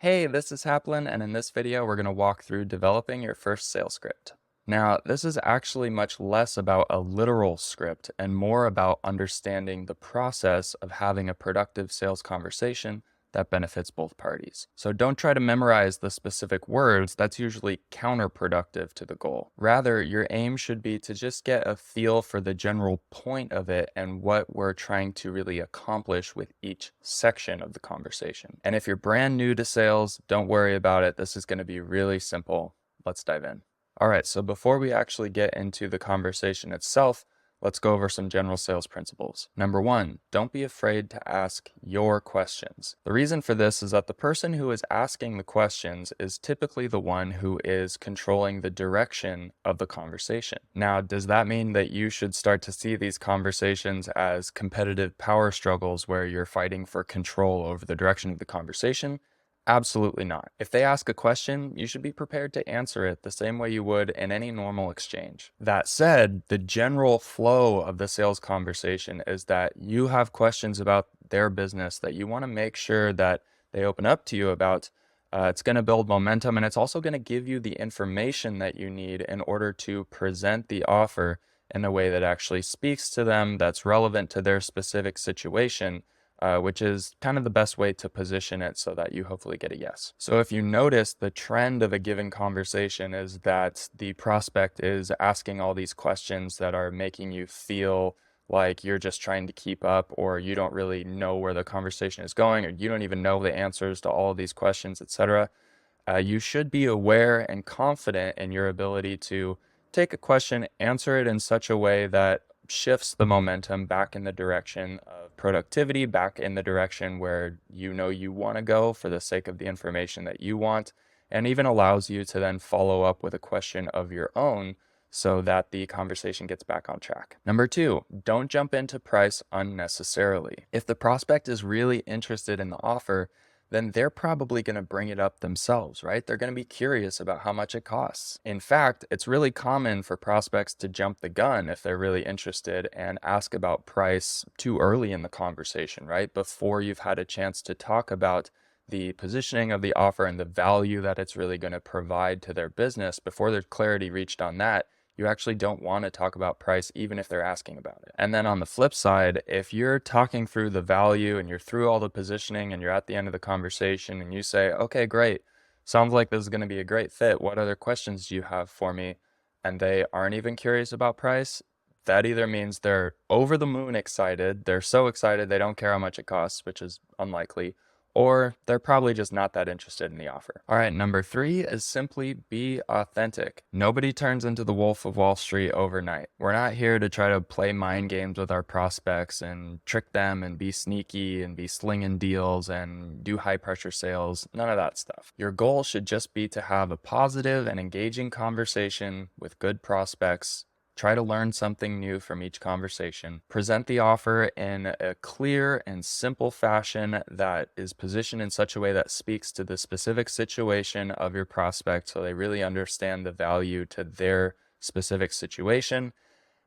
Hey, this is Haplin, and in this video, we're going to walk through developing your first sales script. Now, this is actually much less about a literal script and more about understanding the process of having a productive sales conversation that benefits both parties. So don't try to memorize the specific words, that's usually counterproductive to the goal. Rather, your aim should be to just get a feel for the general point of it and what we're trying to really accomplish with each section of the conversation. And if you're brand new to sales, don't worry about it. This is going to be really simple. Let's dive in. All right, so before we actually get into the conversation itself, let's go over some general sales principles. Number one, don't be afraid to ask your questions. The reason for this is that the person who is asking the questions is typically the one who is controlling the direction of the conversation. Now, does that mean that you should start to see these conversations as competitive power struggles where you're fighting for control over the direction of the conversation? Absolutely not. If they ask a question, you should be prepared to answer it the same way you would in any normal exchange. That said, the general flow of the sales conversation is that you have questions about their business that you want to make sure that they open up to you about. It's going to build momentum, and it's also going to give you the information that you need in order to present the offer in a way that actually speaks to them, that's relevant to their specific situation, which is kind of the best way to position it so that you hopefully get a yes. So if you notice, the trend of a given conversation is that the prospect is asking all these questions that are making you feel like you're just trying to keep up, or you don't really know where the conversation is going, or you don't even know the answers to all of these questions, etc. You should be aware and confident in your ability to take a question, answer it in such a way that shifts the momentum back in the direction of productivity, back in the direction where you know you want to go for the sake of the information that you want, and even allows you to then follow up with a question of your own so that the conversation gets back on track. Number two, don't jump into price unnecessarily. If the prospect is really interested in the offer, then they're probably going to bring it up themselves, right? They're going to be curious about how much it costs. In fact, it's really common for prospects to jump the gun if they're really interested and ask about price too early in the conversation, right? Before you've had a chance to talk about the positioning of the offer and the value that it's really going to provide to their business. Before there's clarity reached on that, you actually don't want to talk about price even if they're asking about it. And then on the flip side, if you're talking through the value and you're through all the positioning and you're at the end of the conversation and you say, okay, great, sounds like this is going to be a great fit. What other questions do you have for me? And they aren't even curious about price. That either means they're over the moon excited, they're so excited they don't care how much it costs, which is unlikely, or they're probably just not that interested in the offer. All right, number three is simply be authentic. Nobody turns into the Wolf of Wall Street overnight. We're not here to try to play mind games with our prospects and trick them and be sneaky and be slinging deals and do high pressure sales. None of that stuff. Your goal should just be to have a positive and engaging conversation with good prospects. Try to learn something new from each conversation. Present the offer in a clear and simple fashion that is positioned in such a way that speaks to the specific situation of your prospect so they really understand the value to their specific situation,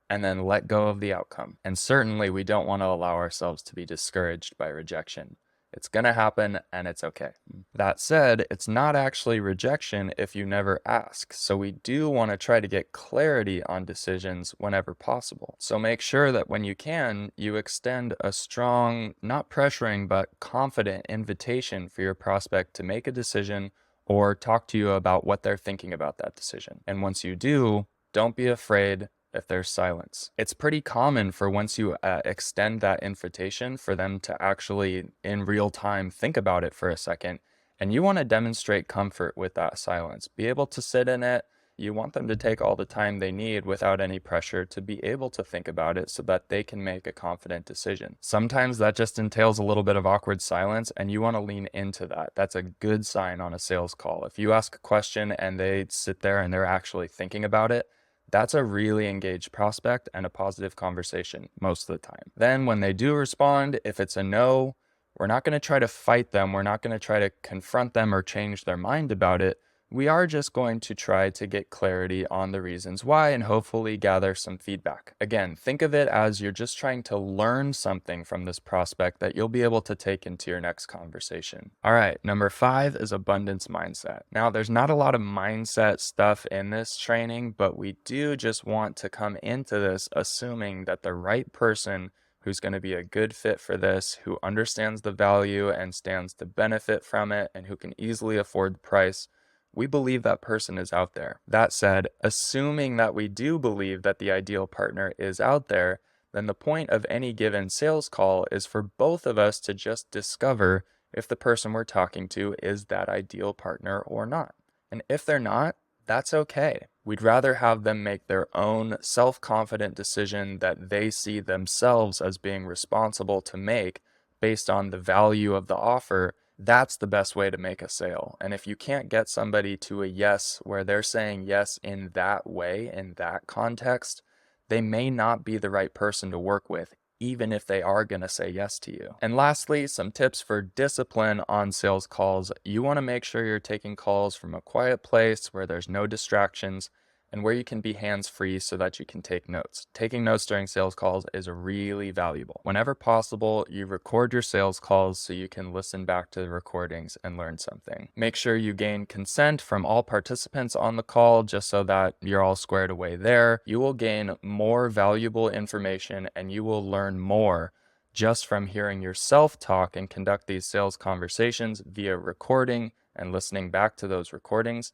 and then let go of the outcome. And certainly, we don't want to allow ourselves to be discouraged by rejection. It's going to happen and it's okay. That said, it's not actually rejection if you never ask. So we do want to try to get clarity on decisions whenever possible. So make sure that when you can, you extend a strong, not pressuring, but confident invitation for your prospect to make a decision or talk to you about what they're thinking about that decision. And once you do, don't be afraid if there's silence. It's pretty common for once you extend that invitation for them to actually in real time think about it for a second. And you want to demonstrate comfort with that silence. Be able to sit in it. You want them to take all the time they need without any pressure to be able to think about it so that they can make a confident decision. Sometimes that just entails a little bit of awkward silence, and you want to lean into that. That's a good sign on a sales call. If you ask a question and they sit there and they're actually thinking about it, that's a really engaged prospect and a positive conversation most of the time. Then when they do respond, if it's a no, we're not going to try to fight them. We're not going to try to confront them or change their mind about it. We are just going to try to get clarity on the reasons why and hopefully gather some feedback. Again, think of it as you're just trying to learn something from this prospect that you'll be able to take into your next conversation. All right, number 5 is abundance mindset. Now, there's not a lot of mindset stuff in this training, but we do just want to come into this assuming that the right person who's going to be a good fit for this, who understands the value and stands to benefit from it, and who can easily afford the price, we believe that person is out there. That said, assuming that we do believe that the ideal partner is out there, then the point of any given sales call is for both of us to just discover if the person we're talking to is that ideal partner or not. And if they're not, that's okay. We'd rather have them make their own self-confident decision that they see themselves as being responsible to make based on the value of the offer. That's the best way to make a sale. And if you can't get somebody to a yes where they're saying yes in that way, in that context, they may not be the right person to work with, even if they are going to say yes to you. And lastly, some tips for discipline on sales calls. You want to make sure you're taking calls from a quiet place where there's no distractions and where you can be hands-free so that you can take notes. Taking notes during sales calls is really valuable. Whenever possible, you record your sales calls so you can listen back to the recordings and learn something. Make sure you gain consent from all participants on the call just so that you're all squared away there. You will gain more valuable information and you will learn more just from hearing yourself talk and conduct these sales conversations via recording and listening back to those recordings.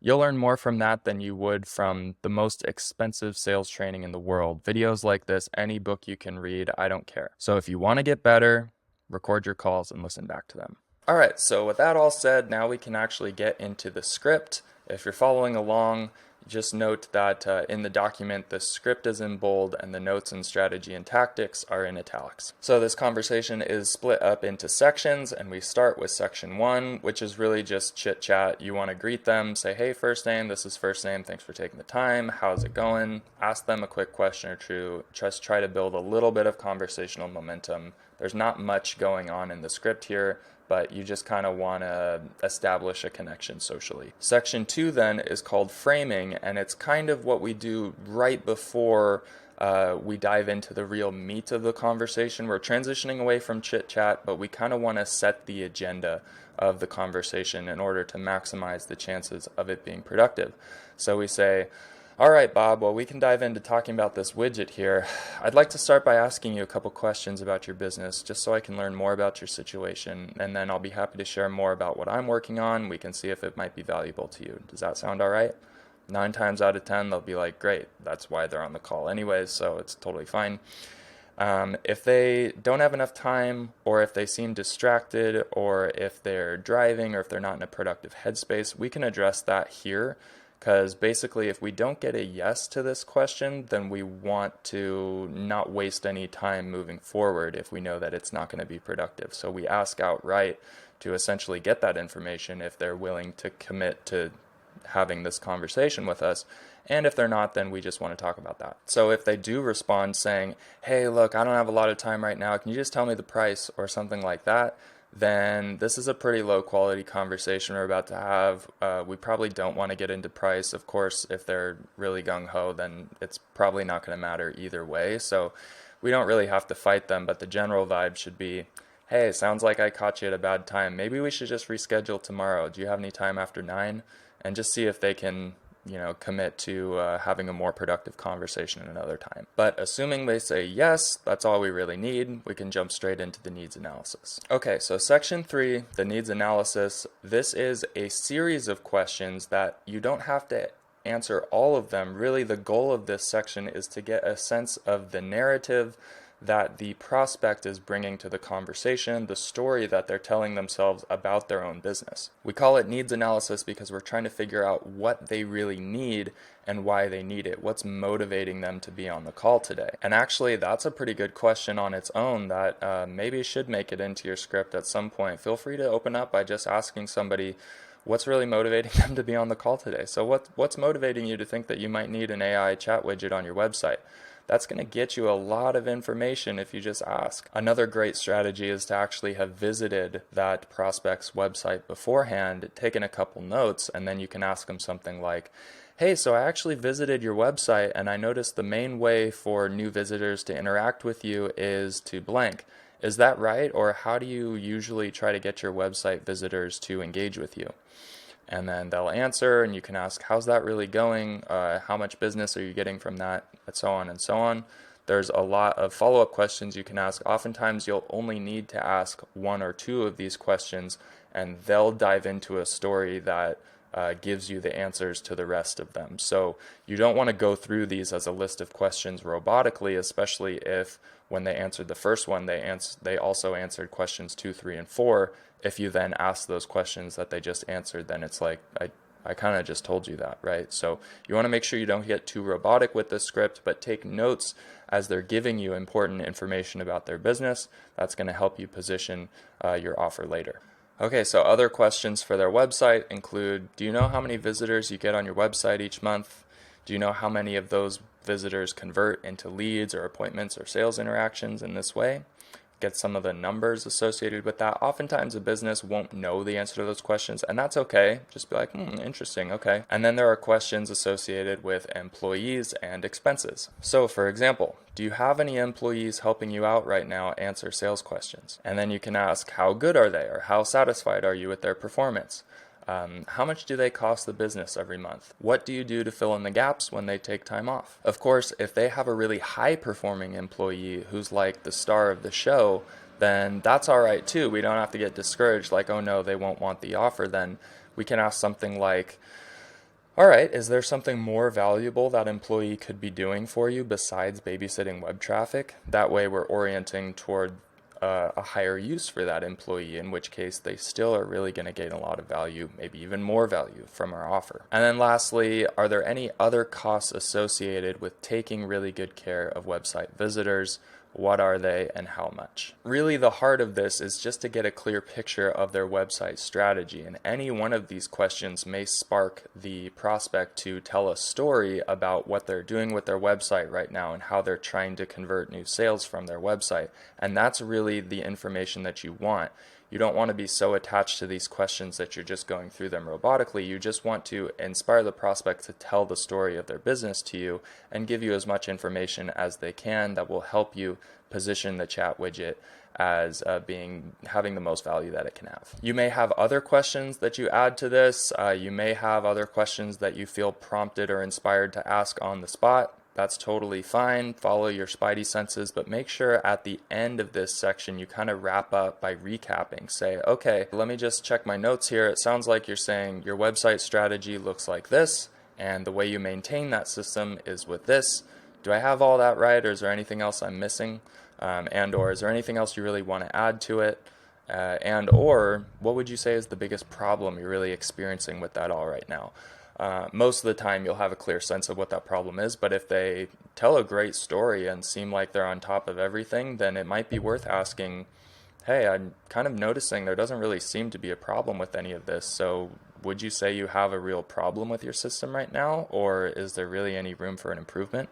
You'll learn more from that than you would from the most expensive sales training in the world. Videos like this, any book you can read, I don't care. So if you want to get better, record your calls and listen back to them. All right, so with that all said, now we can actually get into the script. If you're following along, just note that in the document, the script is in bold and the notes and strategy and tactics are in italics. So this conversation is split up into sections, and we start with section 1, which is really just chit chat. You want to greet them, say, hey, first name, this is first name, thanks for taking the time, how's it going? Ask them a quick question or two, just try to build a little bit of conversational momentum. There's not much going on in the script here, but you just kind of want to establish a connection socially. Section 2 then is called framing, and it's kind of what we do right before we dive into the real meat of the conversation. We're transitioning away from chit chat, but we kind of want to set the agenda of the conversation in order to maximize the chances of it being productive. So we say, all right, Bob, well, we can dive into talking about this widget here. I'd like to start by asking you a couple questions about your business, just so I can learn more about your situation, and then I'll be happy to share more about what I'm working on. We can see if it might be valuable to you. Does that sound all right? 9 times out of 10, they'll be like, great, that's why they're on the call anyways, so it's totally fine. If they don't have enough time, or if they seem distracted, or if they're driving, or if they're not in a productive headspace, we can address that here. Because basically, if we don't get a yes to this question, then we want to not waste any time moving forward if we know that it's not going to be productive. So we ask outright to essentially get that information if they're willing to commit to having this conversation with us. And if they're not, then we just want to talk about that. So if they do respond saying, hey, look, I don't have a lot of time right now, can you just tell me the price or something like that? Then this is a pretty low quality conversation we're about to have. We probably don't want to get into price. Of course, if they're really gung-ho, then it's probably not going to matter either way. So we don't really have to fight them, but the general vibe should be, hey, sounds like I caught you at a bad time. Maybe we should just reschedule tomorrow. Do you have any time after 9? And just see if they can commit to having a more productive conversation another time. But assuming they say yes, that's all we really need, we can jump straight into the needs analysis. Okay, so section 3, the needs analysis. This is a series of questions that you don't have to answer all of them. Really, the goal of this section is to get a sense of the narrative that the prospect is bringing to the conversation, the story that they're telling themselves about their own business. We call it needs analysis because we're trying to figure out what they really need and why they need it. What's motivating them to be on the call today? And actually, that's a pretty good question on its own that maybe should make it into your script at some point. Feel free to open up by just asking somebody, what's really motivating them to be on the call today? So what's motivating you to think that you might need an AI chat widget on your website? That's going to get you a lot of information if you just ask. Another great strategy is to actually have visited that prospect's website beforehand, taken a couple notes, and then you can ask them something like, hey, so I actually visited your website and I noticed the main way for new visitors to interact with you is to blank. Is that right? Or how do you usually try to get your website visitors to engage with you? And then they'll answer, and you can ask, how's that really going? How much business are you getting from that? And so on and so on. There's a lot of follow-up questions you can ask. Oftentimes, you'll only need to ask one or two of these questions, and they'll dive into a story that gives you the answers to the rest of them. So you don't want to go through these as a list of questions robotically, especially if when they answered the first one, they also answered questions 2, 3, and 4. If you then ask those questions that they just answered, then it's like, I kind of just told you that, right? So you want to make sure you don't get too robotic with this script, but take notes as they're giving you important information about their business. That's going to help you position your offer later. Okay, so other questions for their website include, do you know how many visitors you get on your website each month? Do you know how many of those visitors convert into leads or appointments or sales interactions in this way? Get some of the numbers associated with that. Oftentimes a business won't know the answer to those questions, and that's okay. Just be like, interesting, okay. And then there are questions associated with employees and expenses. So for example, do you have any employees helping you out right now answer sales questions? And then you can ask, how good are they, or how satisfied are you with their performance? How much do they cost the business every month? What do you do to fill in the gaps when they take time off? Of course, if they have a really high performing employee who's like the star of the show, then that's all right too. We don't have to get discouraged like, oh no, they won't want the offer. Then we can ask something like, all right, is there something more valuable that employee could be doing for you besides babysitting web traffic? That way we're orienting toward a higher use for that employee, in which case they still are really going to gain a lot of value, maybe even more value from our offer. And then lastly, are there any other costs associated with taking really good care of website visitors? What are they and how much? Really, the heart of this is just to get a clear picture of their website strategy, and any one of these questions may spark the prospect to tell a story about what they're doing with their website right now and how they're trying to convert new sales from their website. And that's really the information that you want. You don't want to be so attached to these questions that you're just going through them robotically. You just want to inspire the prospect to tell the story of their business to you and give you as much information as they can that will help you position the chat widget as having the most value that it can have. You may have other questions that you add to this. You may have other questions that you feel prompted or inspired to ask on the spot. That's totally fine. Follow your spidey senses, but make sure at the end of this section you kind of wrap up by recapping. Say, okay, let me just check my notes here. It sounds like you're saying your website strategy looks like this, and the way you maintain that system is with this. Do I have all that right, or is there anything else I'm missing? Or is there anything else you really want to add to it? Or what would you say is the biggest problem you're really experiencing with that all right now? Most of the time you'll have a clear sense of what that problem is, but if they tell a great story and seem like they're on top of everything, then it might be worth asking, hey, I'm kind of noticing there doesn't really seem to be a problem with any of this, so would you say you have a real problem with your system right now, or is there really any room for an improvement?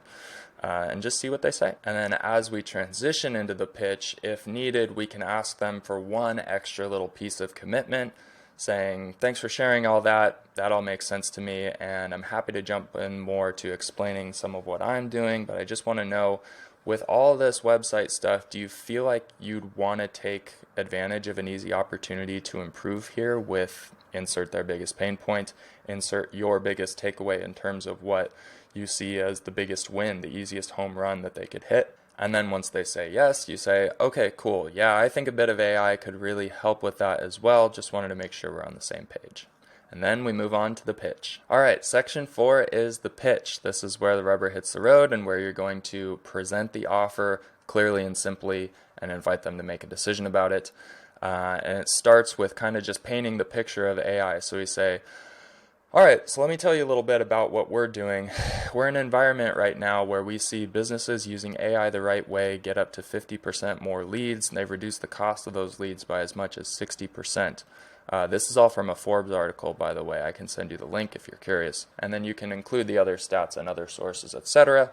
And just see what they say. And then as we transition into the pitch, if needed, we can ask them for one extra little piece of commitment, saying, thanks for sharing all that. That all makes sense to me, and I'm happy to jump in more to explaining some of what I'm doing, but I just want to know, with all this website stuff, do you feel like you'd want to take advantage of an easy opportunity to improve here with insert their biggest pain point, insert your biggest takeaway in terms of what you see as the biggest win, the easiest home run that they could hit? And then once they say yes, you say, okay, cool. Yeah, I think a bit of AI could really help with that as well. Just wanted to make sure we're on the same page. And then we move on to the pitch. All right, section 4 is the pitch. This is where the rubber hits the road and where you're going to present the offer clearly and simply and invite them to make a decision about it. And it starts with kind of just painting the picture of AI. So we say, all right, so let me tell you a little bit about what we're doing. We're in an environment right now where we see businesses using AI the right way get up to 50% more leads, and they've reduced the cost of those leads by as much as 60%. This is all from a Forbes article, by the way. I can send you the link if you're curious. And then you can include the other stats and other sources, etc.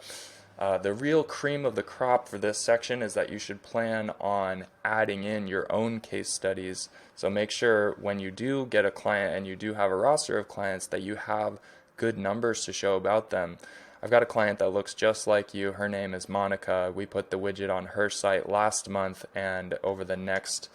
The real cream of the crop for this section is that you should plan on adding in your own case studies. So make sure when you do get a client and you do have a roster of clients that you have good numbers to show about them. I've got a client that looks just like you. Her name is Monica. We put the widget on her site last month, and over the next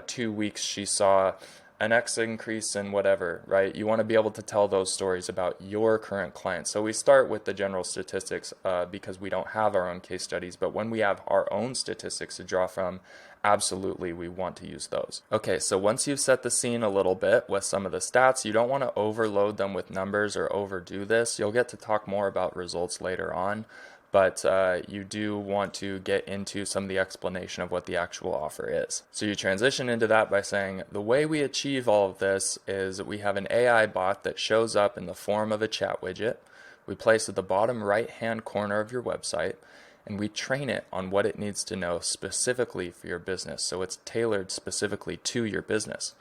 2 weeks, she saw an X increase in whatever, right? You want to be able to tell those stories about your current clients. So we start with the general statistics because we don't have our own case studies, but when we have our own statistics to draw from, absolutely we want to use those. Okay, so once you've set the scene a little bit with some of the stats, you don't want to overload them with numbers or overdo this. You'll get to talk more about results later on, but you do want to get into some of the explanation of what the actual offer is. So you transition into that by saying, the way we achieve all of this is we have an AI bot that shows up in the form of a chat widget. We place at the bottom right-hand corner of your website, and we train it on what it needs to know specifically for your business. So it's tailored specifically to your business.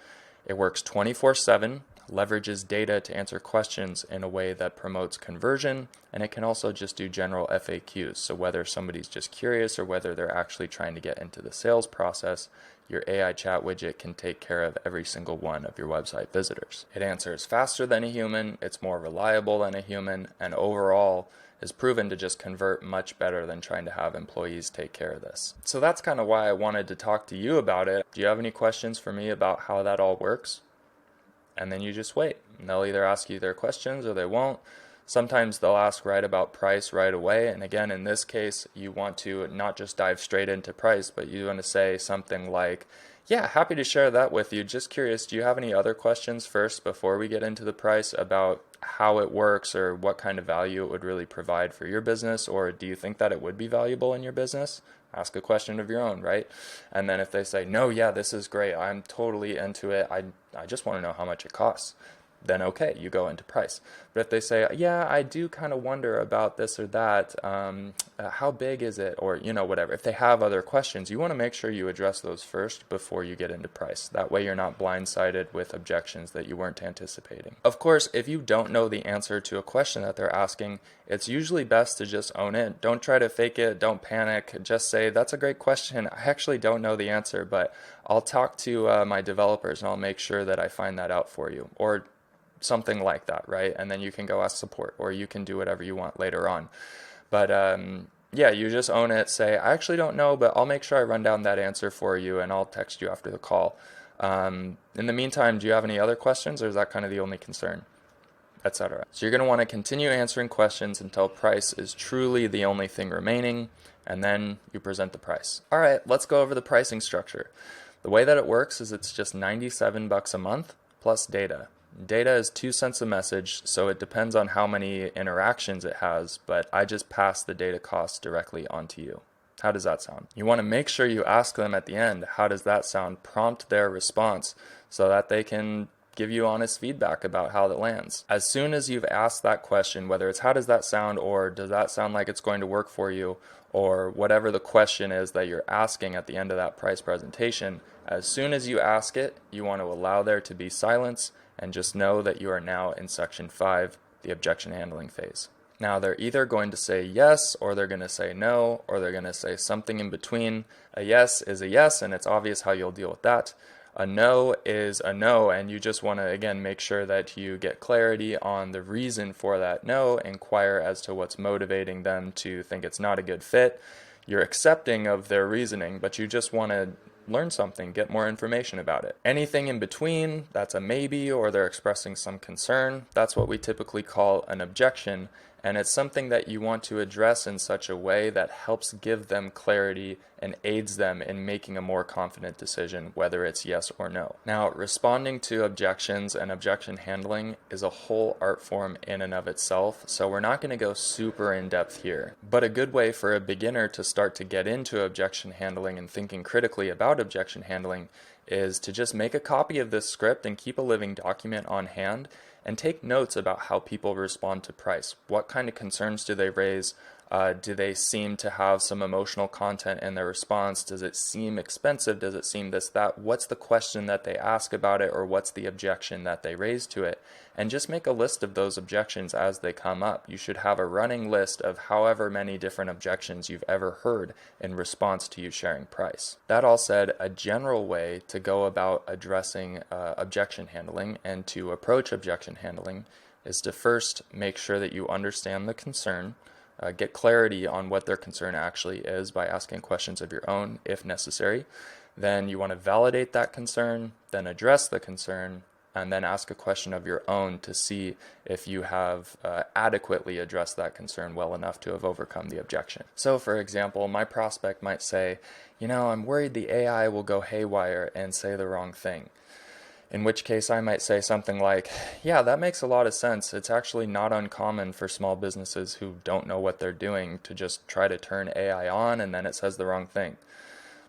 It works 24/7, leverages data to answer questions in a way that promotes conversion, and it can also just do general FAQs. So whether somebody's just curious or whether they're actually trying to get into the sales process, your AI chat widget can take care of every single one of your website visitors. It answers faster than a human, it's more reliable than a human, and overall is proven to just convert much better than trying to have employees take care of this. So that's kind of why I wanted to talk to you about it. Do you have any questions for me about how that all works? And then you just wait. And they'll either ask you their questions or they won't. Sometimes they'll ask right about price right away. And again, in this case, you want to not just dive straight into price, but you want to say something like, yeah, happy to share that with you. Just curious, do you have any other questions first before we get into the price about how it works or what kind of value it would really provide for your business? Or do you think that it would be valuable in your business? Ask a question of your own, right? And then if they say, no, yeah, this is great, I'm totally into it, I just want to know how much it costs, then okay, you go into price. But if they say, yeah, I do kind of wonder about this or that, how big is it, or whatever, if they have other questions, you want to make sure you address those first before you get into price. That way you're not blindsided with objections that you weren't anticipating. Of course, if you don't know the answer to a question that they're asking, it's usually best to just own it. Don't try to fake it, don't panic, just say, that's a great question, I actually don't know the answer, but I'll talk to my developers and I'll make sure that I find that out for you, or something like that, right? And then you can go ask support, or you can do whatever you want later on. But yeah, you just own it. Say, I actually don't know, but I'll make sure I run down that answer for you and I'll text you after the call. In the meantime, do you have any other questions, or is that kind of the only concern, etc.? So you're going to want to continue answering questions until price is truly the only thing remaining, and then you present the price. All right, let's go over the pricing structure. The way that it works is it's just $97 a month plus data. Data is 2 cents a message, so it depends on how many interactions it has, but I just pass the data costs directly onto you. How does that sound? You want to make sure you ask them at the end, how does that sound? Prompt their response so that they can give you honest feedback about how that lands. As soon as you've asked that question, whether it's how does that sound, or does that sound like it's going to work for you, or whatever the question is that you're asking at the end of that price presentation, as soon as you ask it, you want to allow there to be silence and just know that you are now in section 5, the objection handling phase. Now they're either going to say yes, or they're going to say no, or they're going to say something in between. A yes is a yes, and it's obvious how you'll deal with that. A no is a no, and you just want to, again, make sure that you get clarity on the reason for that no, inquire as to what's motivating them to think it's not a good fit. You're accepting of their reasoning, but you just want to learn something, get more information about it. Anything in between, that's a maybe, or they're expressing some concern, that's what we typically call an objection, and it's something that you want to address in such a way that helps give them clarity and aids them in making a more confident decision, whether it's yes or no. Now, responding to objections and objection handling is a whole art form in and of itself, so we're not going to go super in depth here. But a good way for a beginner to start to get into objection handling and thinking critically about objection handling is to just make a copy of this script and keep a living document on hand and take notes about how people respond to price. What kind of concerns do they raise? Do they seem to have some emotional content in their response? Does it seem expensive? Does it seem this, that? What's the question that they ask about it, or what's the objection that they raise to it? And just make a list of those objections as they come up. You should have a running list of however many different objections you've ever heard in response to you sharing price. That all said, a general way to go about addressing objection handling and to approach objection handling is to first make sure that you understand the concern. Get clarity on what their concern actually is by asking questions of your own if necessary. Then you want to validate that concern, then address the concern, and then ask a question of your own to see if you have adequately addressed that concern well enough to have overcome the objection. So for example, my prospect might say, I'm worried the AI will go haywire and say the wrong thing. In which case I might say something like, yeah, that makes a lot of sense. It's actually not uncommon for small businesses who don't know what they're doing to just try to turn AI on and then it says the wrong thing.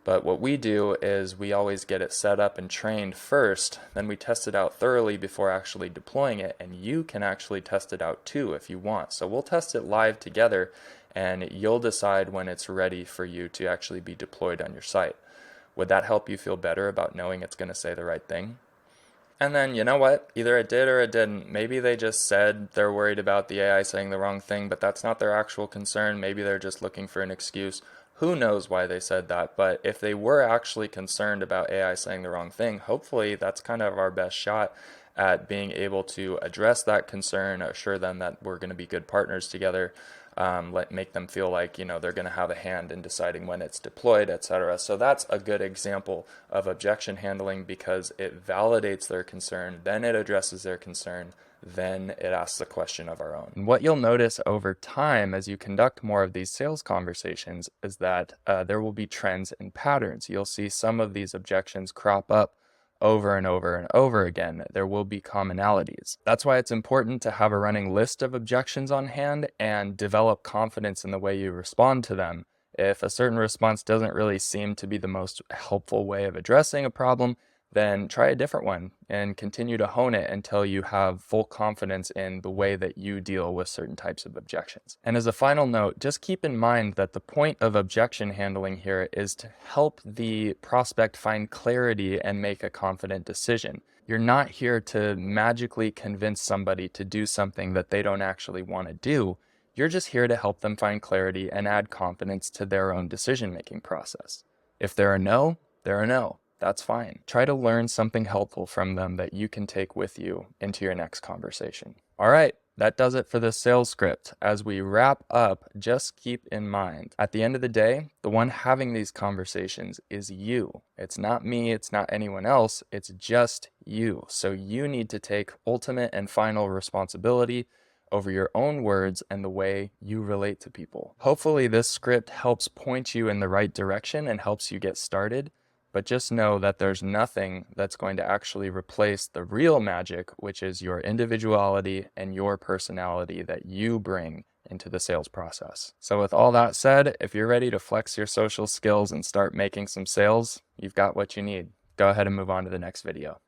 But what we do is we always get it set up and trained first, then we test it out thoroughly before actually deploying it, and you can actually test it out too if you want. So we'll test it live together and you'll decide when it's ready for you to actually be deployed on your site. Would that help you feel better about knowing it's going to say the right thing? And then, you know what? Either it did or it didn't. Maybe they just said they're worried about the AI saying the wrong thing, but that's not their actual concern. Maybe they're just looking for an excuse. Who knows why they said that? But if they were actually concerned about AI saying the wrong thing, hopefully that's kind of our best shot at being able to address that concern, assure them that we're going to be good partners together, make them feel like they're going to have a hand in deciding when it's deployed, etc. So that's a good example of objection handling because it validates their concern, then it addresses their concern, then it asks a question of our own. And what you'll notice over time as you conduct more of these sales conversations is that there will be trends and patterns. You'll see some of these objections crop up over and over and over again. There will be commonalities. That's why it's important to have a running list of objections on hand and develop confidence in the way you respond to them. If a certain response doesn't really seem to be the most helpful way of addressing a problem, then try a different one and continue to hone it until you have full confidence in the way that you deal with certain types of objections. And as a final note, just keep in mind that the point of objection handling here is to help the prospect find clarity and make a confident decision. You're not here to magically convince somebody to do something that they don't actually want to do. You're just here to help them find clarity and add confidence to their own decision-making process. If they're a no, they're a no. That's fine. Try to learn something helpful from them that you can take with you into your next conversation. All right, that does it for the sales script. As we wrap up, just keep in mind, at the end of the day, the one having these conversations is you. It's not me, it's not anyone else, it's just you. So you need to take ultimate and final responsibility over your own words and the way you relate to people. Hopefully this script helps point you in the right direction and helps you get started. But just know that there's nothing that's going to actually replace the real magic, which is your individuality and your personality that you bring into the sales process. So with all that said, if you're ready to flex your social skills and start making some sales, you've got what you need. Go ahead and move on to the next video.